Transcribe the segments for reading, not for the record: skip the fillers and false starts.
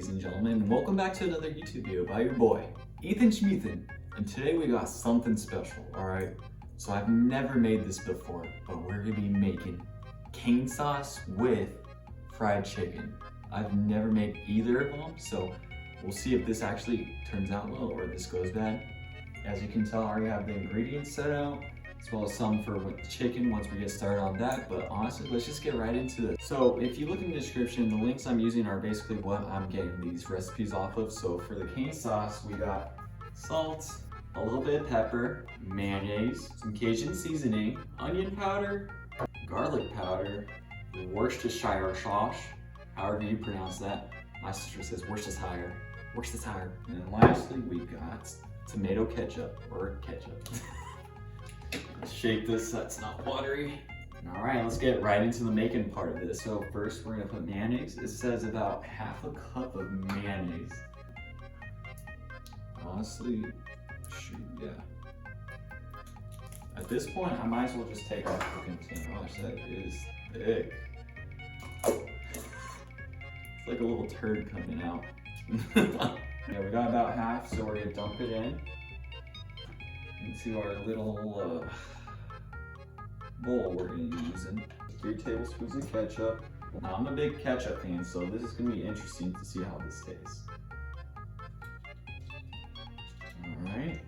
ladies and gentlemen, and welcome back to another YouTube video by your boy, Ethan Shmethan. And today we got something special, alright? So I've never made this before, but we're gonna be making cane sauce with fried chicken. I've never made either of them, so we'll see if this actually turns out well or this goes bad. As you can tell, I already have the ingredients set out, as well as some for with chicken once we get started on that. But honestly, let's just get right into this. So if you look in the description, the links I'm using are basically what I'm getting these recipes off of. So for the cane sauce, we got salt, a little bit of pepper, mayonnaise, some Cajun seasoning, onion powder, garlic powder, Worcestershire sauce, however you pronounce that. My sister says Worcestershire. Worcestershire. And then lastly, we got tomato ketchup, or ketchup. Let's shake this so it's not watery. All right, let's get right into the making part of this. So first we're gonna put mayonnaise. It says about half a cup of mayonnaise. Honestly, shoot, yeah. At this point, I might as well just take off the container. Gosh, that is thick. It's like a little turd coming out. Yeah, we got about half, so we're gonna dump it in into our little bowl we're gonna be using. 3 tablespoons of ketchup. Now I'm a big ketchup fan, so this is gonna be interesting to see how this tastes. Alright,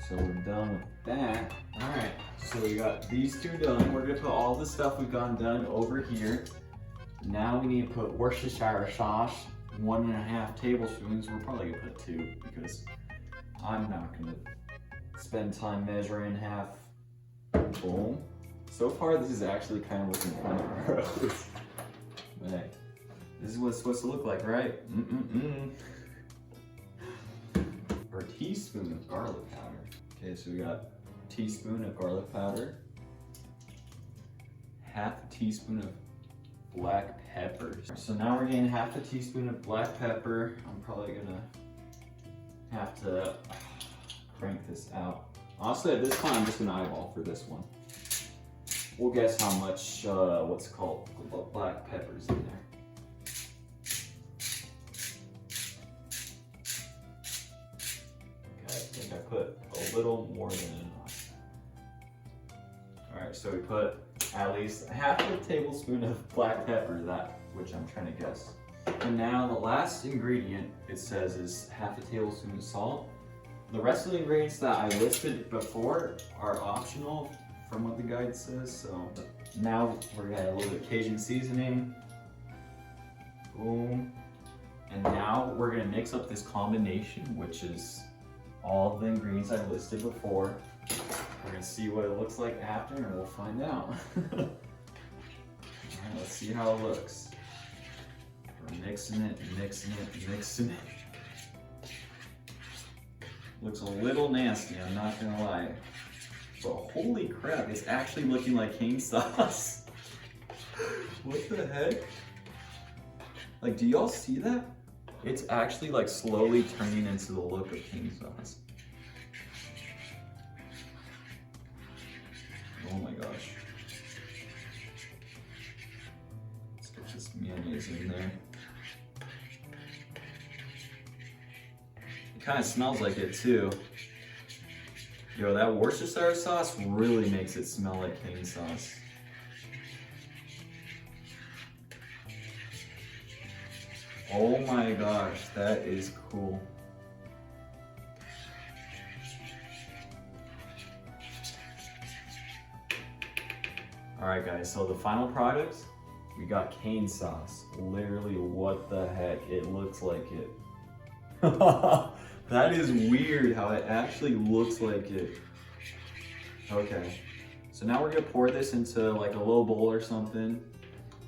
so we're done with that. Alright, so we got these two done. We're gonna put all the stuff we've gotten done over here. Now we need to put Worcestershire sauce, 1.5 tablespoons. We're probably gonna put 2 because I'm not gonna spend time measuring half. Boom. So far this is actually kind of looking funny, gross. But hey, this is what it's supposed to look like, right? Or a teaspoon of garlic powder. Okay, so we got a teaspoon of garlic powder, half a teaspoon of black pepper. So now we're getting half a teaspoon of black pepper. I'm probably gonna have to crank this out. Honestly, at this point, I'm just gonna eyeball for this one. We'll guess how much, what's it called, black pepper's in there. Okay, I think I put a little more than enough. All right, so we put at least half a tablespoon of black pepper, which I'm trying to guess. And now the last ingredient, it says, is half a tablespoon of salt. The rest of the ingredients that I listed before are optional from what the guide says. So now we're gonna add a little bit of Cajun seasoning. Boom. And now we're gonna mix up this combination, which is all the ingredients I listed before. We're gonna see what it looks like after and we'll find out. All right, let's see how it looks. We're mixing it, mixing it, mixing it. Looks a little nasty, I'm not gonna lie. But holy crap, it's actually looking like cane sauce. What the heck? Like, do y'all see that? It's actually like slowly turning into the look of cane sauce. Oh my gosh. Let's get this mayonnaise in there. It kind of smells like it too. Yo, that Worcestershire sauce really makes it smell like cane sauce. Oh my gosh, that is cool. Alright guys, so the final product, we got cane sauce. Literally, what the heck, it looks like it. That is weird how it actually looks like it. Okay, so now we're gonna pour this into like a little bowl or something.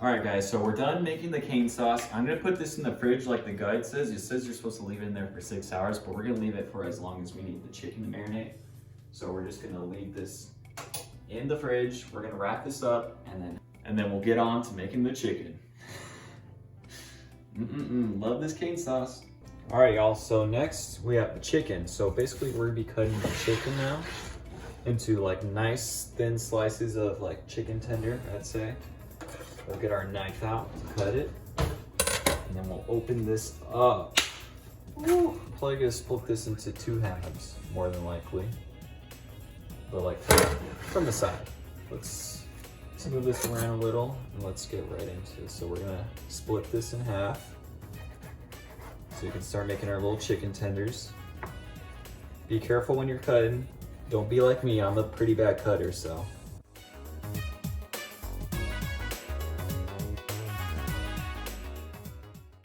All right guys, so we're done making the cane sauce. I'm gonna put this in the fridge like the guide says. It says you're supposed to leave it in there for 6 hours, but we're gonna leave it for as long as we need the chicken to marinate. So we're just gonna leave this in the fridge. We're gonna wrap this up and then we'll get on to making the chicken. Love this cane sauce. All right, y'all, so next we have the chicken. So basically we're gonna be cutting the chicken now into like nice thin slices of like chicken tender, I'd say. We'll get our knife out to cut it. And then we'll open this up. Ooh, probably gonna split this into 2 halves, more than likely. But like from the side. Let's move this around a little and let's get right into it. So we're gonna split this in half. So you can start making our little chicken tenders. Be careful when you're cutting. Don't be like me, I'm a pretty bad cutter, so.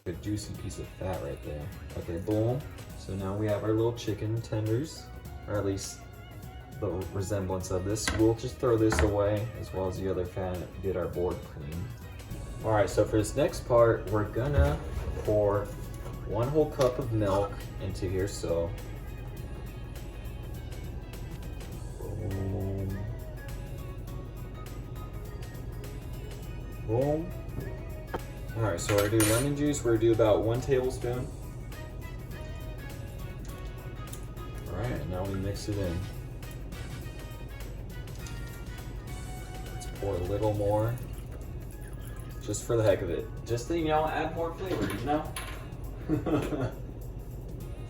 A juicy piece of fat right there. Okay, boom. So now we have our little chicken tenders, or at least the resemblance of this. We'll just throw this away as well as the other fat and get our board clean. All right, so for this next part, we're gonna pour 1 whole cup of milk into here, so. Boom. Boom. All right, so we're gonna do lemon juice. We're gonna do about 1 tablespoon. All right, and now we mix it in. Let's pour a little more, just for the heck of it. Just to, add more flavor,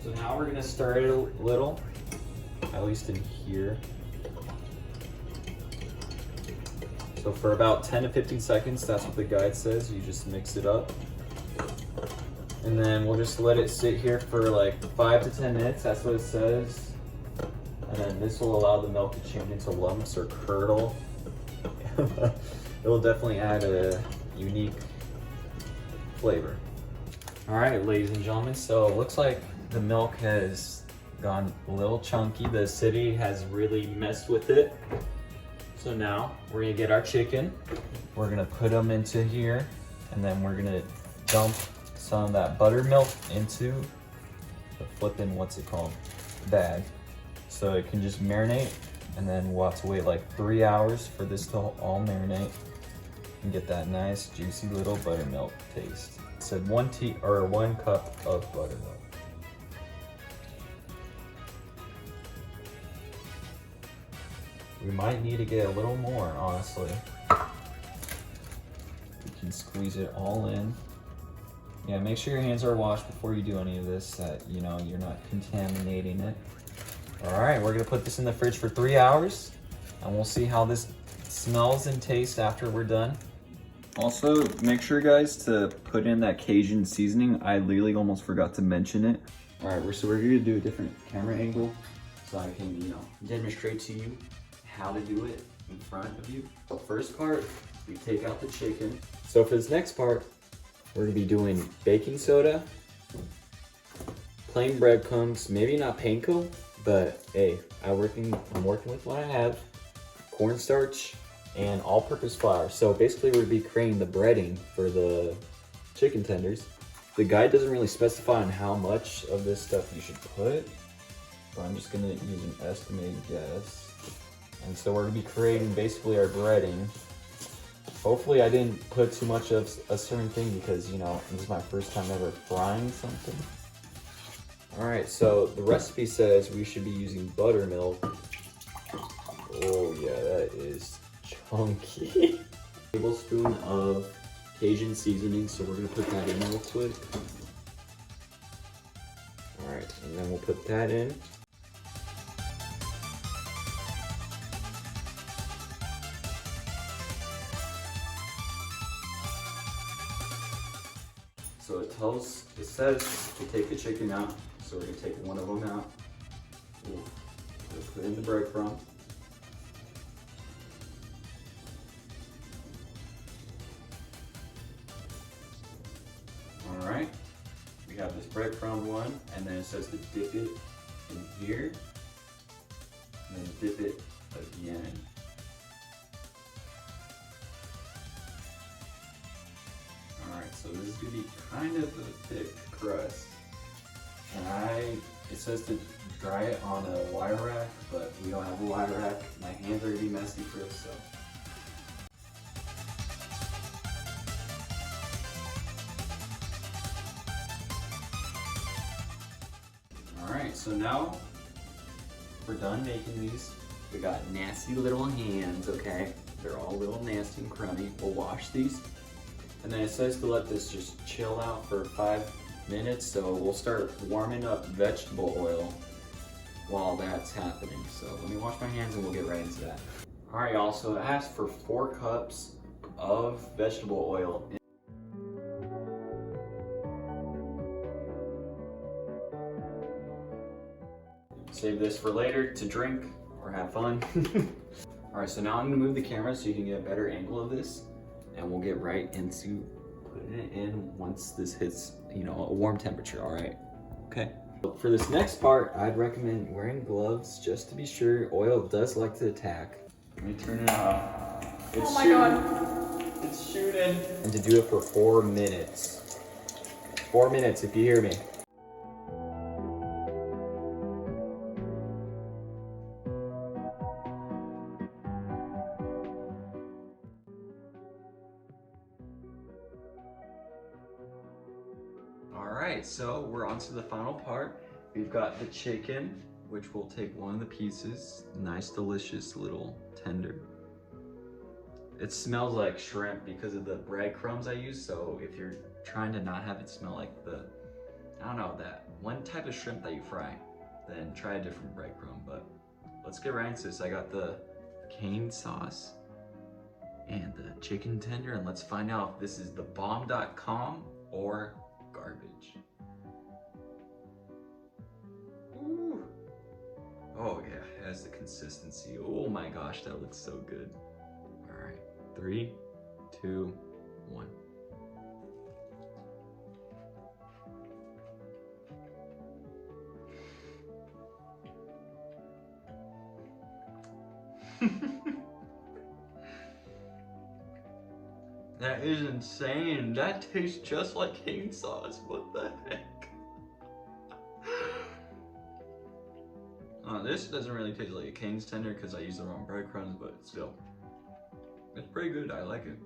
So now we're gonna stir it a little, at least in here. So for about 10 to 15 seconds, that's what the guide says. You just mix it up. And then we'll just let it sit here for like 5 to 10 minutes. That's what it says. And then this will allow the milk to change into lumps or curdle. It will definitely add a unique flavor. All right, ladies and gentlemen, so it looks like the milk has gone a little chunky. The acidity has really messed with it. So now we're gonna get our chicken. We're gonna put them into here, and then we're gonna dump some of that buttermilk into the flippin', what's it called, bag. So it can just marinate, and then we'll have to wait like 3 hours for this to all marinate and get that nice juicy little buttermilk taste. It said 1 cup of buttermilk. We might need to get a little more, honestly. We can squeeze it all in. Yeah, make sure your hands are washed before you do any of this, that you're not contaminating it. All right, we're gonna put this in the fridge for 3 hours, and we'll see how this smells and tastes after we're done. Also, make sure, guys, to put in that Cajun seasoning. I literally almost forgot to mention it. All right, so we're gonna do a different camera angle so I can, demonstrate to you how to do it in front of you. The first part, we take out the chicken. So for this next part, we're gonna be doing baking soda, plain breadcrumbs, maybe not panko, but hey, I'm working with what I have, cornstarch, and all-purpose flour. So basically we're gonna be creating the breading for the chicken tenders. The guide doesn't really specify on how much of this stuff you should put, but I'm just gonna use an estimated guess. And so we're gonna be creating basically our breading. Hopefully I didn't put too much of a certain thing because, this is my first time ever frying something. All right, so the recipe says we should be using buttermilk. Oh yeah, that is chunky. Tablespoon of Cajun seasoning, so we're gonna put that in real quick. All right, and then we'll put that in. So it says to take the chicken out, so we're gonna take one of them out. We'll put in the breadcrumb. All right, we have this breadcrumb one, and then it says to dip it in here, and then dip it again. So this is gonna be kind of a thick crust. And it says to dry it on a wire rack, but we don't have a wire rack. My hands are gonna be messy for this, so. All right, so now we're done making these. We got nasty little hands, okay? They're all little nasty and crummy. We'll wash these. And then it says to let this just chill out for 5 minutes. So we'll start warming up vegetable oil while that's happening. So let me wash my hands and we'll get right into that. All right, y'all, so it asks for 4 cups of vegetable oil. Save this for later to drink or have fun. All right, so now I'm gonna move the camera so you can get a better angle of this, and we'll get right into putting it in once this hits, you know, a warm temperature, all right? Okay. For this next part, I'd recommend wearing gloves just to be sure. Oil does like to attack. Let me turn it off. It's oh my shooting. God. It's shooting. And to do it for 4 minutes. 4 minutes if you hear me. Alright, so we're on to the final part. We've got the chicken, which we'll take one of the pieces. Nice, delicious little tender. It smells like shrimp because of the breadcrumbs I use, so if you're trying to not have it smell like the, I don't know, that one type of shrimp that you fry, then try a different breadcrumb. But let's get right into this. I got the cane sauce and the chicken tender, and let's find out if this is the bomb.com or garbage. Ooh. Oh yeah, it has the consistency. Oh my gosh, that looks so good. All right, 3, 2, 1. That is insane. That tastes just like cane sauce. What the heck? This doesn't really taste like a cane's tender because I used the wrong breadcrumbs, but still, it's pretty good. I like it.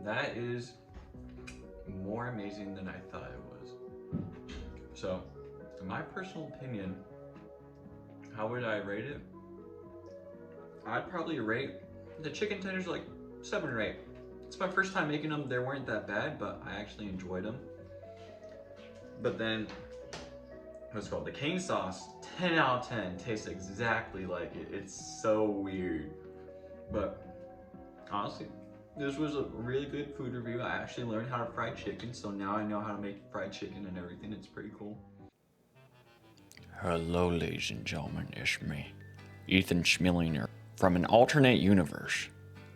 That is more amazing than I thought it was. So, in my personal opinion, how would I rate it? I'd probably rate the chicken tenders like 7 or 8. It's my first time making them. They weren't that bad, but I actually enjoyed them. But then, what's it called? The cane sauce, 10 out of 10. Tastes exactly like it. It's so weird. But honestly, this was a really good food review. I actually learned how to fry chicken, so now I know how to make fried chicken and everything. It's pretty cool. Hello, ladies and gentlemen, it's me, Ethan Shmillionaire, from an alternate universe.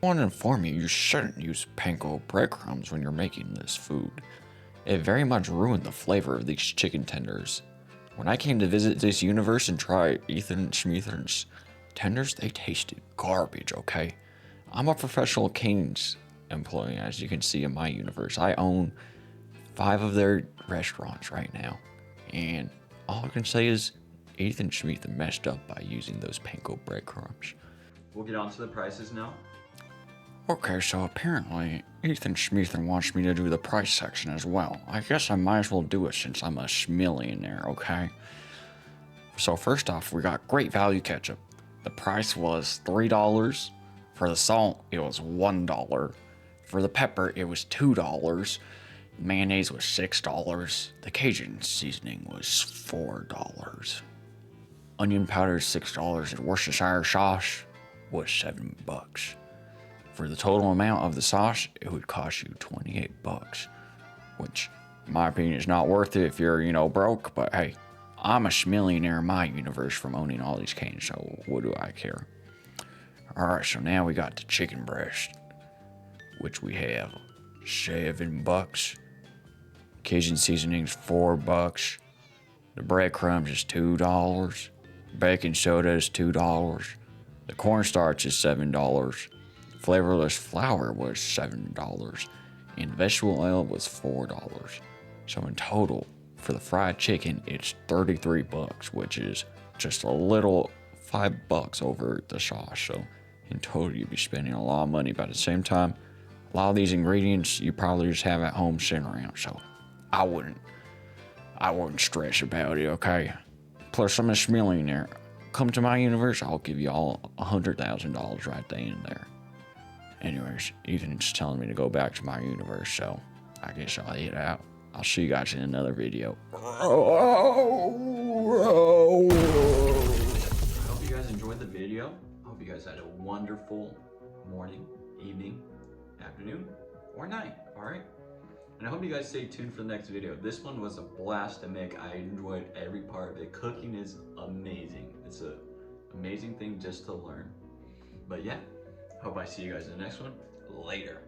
I want to inform you shouldn't use panko breadcrumbs when you're making this food. It very much ruined the flavor of these chicken tenders. When I came to visit this universe and try Ethan Shmethan's tenders, they tasted garbage, okay? I'm a professional Cane's employee, as you can see in my universe. I own 5 of their restaurants right now, and all I can say is Ethan Shmethan messed up by using those panko breadcrumbs. We'll get on to the prices now. Okay, so apparently Ethan Shmethan wants me to do the price section as well. I guess I might as well do it since I'm a Shmillionaire, okay? So first off, we got great value ketchup. The price was $3. For the salt, it was $1. For the pepper, it was $2. Mayonnaise was $6. The Cajun seasoning was $4. Onion powder is $6, and Worcestershire sauce was $7. For the total amount of the sauce, it would cost you $28, which, in my opinion, is not worth it if you're, you know, broke. But hey, I'm a Shmillionaire in my universe from owning all these canes, so what do I care? All right, so now we got the chicken breast, which we have $7. Cajun seasoning's $4. The breadcrumbs is $2. Baking soda is $2. The cornstarch is $7. Flavorless flour was $7. And vegetable oil was $4. So in total, for the fried chicken, it's $33, which is just a little $5 over the sauce. So in total, you'd be spending a lot of money, but at the same time, a lot of these ingredients you probably just have at home sitting around. So I wouldn't stress about it, okay? Plus, I'm a Shmillionaire. come to my universe, I'll give you all $100,000 right then and there. Anyways, Ethan's telling me to go back to my universe, so I guess I'll head out. I'll see you guys in another video. I hope you guys enjoyed the video. I hope you guys had a wonderful morning, evening, afternoon, or night, alright? And I hope you guys stay tuned for the next video. This one was a blast to make. I enjoyed every part of it. Cooking is amazing. It's an amazing thing just to learn. But yeah, hope I see you guys in the next one. Later.